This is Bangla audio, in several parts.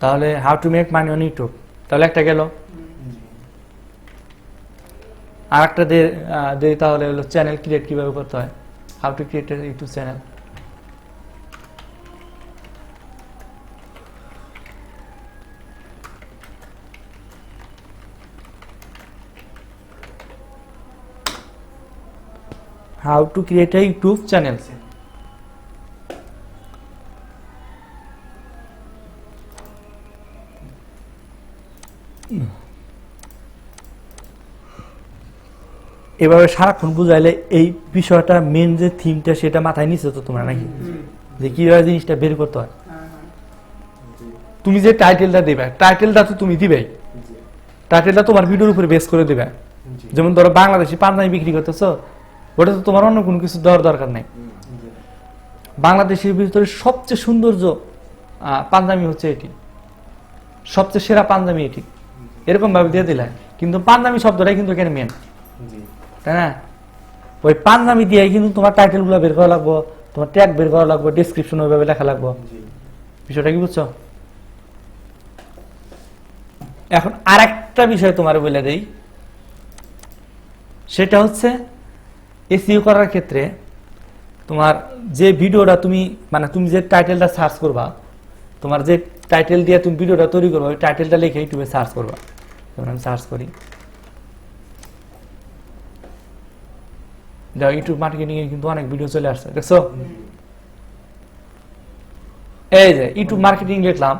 তাহলে how to make money on YouTube, তাহলে একটা গেল। আর একটা দেই তাহলে হলো চ্যানেল ক্রিয়েট কিভাবে করতে হয়, how to create YouTube channel. How to create a YouTube channel. এভাবে সারাক্ষণ বুঝাইলে এই বিষয়টা মেন যে থিমটা সেটা মাথায় নিচ্ছে তো তোমরা নাকি, যে কিভাবে জিনিসটা বের করতে হয়। তুমি যে টাইটেলটা দিবে, টাইটেলটা তো তুমি দিবে, টাইটেলটা তোমার ভিডিওর উপরে বেস করে দিবে। যেমন ধরো বাংলাদেশি পাঞ্জাবি বিক্রি করতেছো, ওটা তো তোমার অন্য কোনো কিছু দেওয়ার দরকার নেই। বাংলাদেশের ভিতরে সবচেয়ে সৌন্দর্য পাঞ্জাবি হচ্ছে এটি, সবচেয়ে সেরা পাঞ্জাবি এটি, এরকম ভাবে দিয়ে দিলে কিন্তু পাঞ্জাবি শব্দটাই কিন্তু এখানে মেন, তাই না? ওই পাঞ্জাবি দিয়ে কিন্তু তোমার টাইটেল গুলো বের করা লাগবো, তোমার ট্যাগ বের করা লাগবো, ডেসক্রিপশন ওইভাবে লেখা লাগবো। বিষয়টা কি বুঝছো? এখন আর একটা বিষয় তোমার বলে দেই, সেটা হচ্ছে এসইও করার ক্ষেত্রে তোমার যে ভিডিওটা তুমি মানে তুমি যে টাইটেলটা সার্চ করবা, তোমার যে টাইটেল দিয়ে তুমি ভিডিওটা তৈরি করবা, ওই টাইটেলটা লিখে ইউটিউবে সার্চ করবা। যেমন আমি সার্চ করি, দেখো ইউটিউব মার্কেটিং এ কিন্তু অনেক ভিডিও চলে আসছে, দেখছো? এই যে ইউটিউব মার্কেটিং লিখলাম,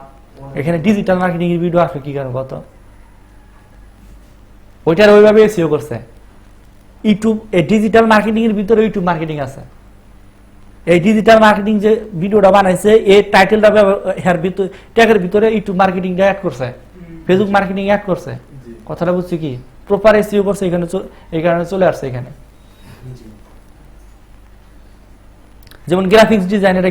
এখানে ডিজিটাল মার্কেটিং এর ভিডিও আসবে কি কারণ কত, ওইটার ওইভাবে এসইও করছে। ইউটিউব এই ডিজিটাল মার্কেটিং এর ভিতরে ইউটিউব মার্কেটিং আছে। এই ডিজিটাল মার্কেটিং যে ভিডিওটা বানাইছে, এই টাইটেলটা এর ভিতরে ট্যাগের ভিতরে ইউটিউব মার্কেটিংটা অ্যাড করছে, ফেসবুক মার্কেটিং অ্যাড করছে। কথাটা বুঝছি কি? প্রপার এসইও করছে, এখানে এই কারণে চলে আসছে এখানে। যেমন গ্রাফিক্স ডিজাইন, এটা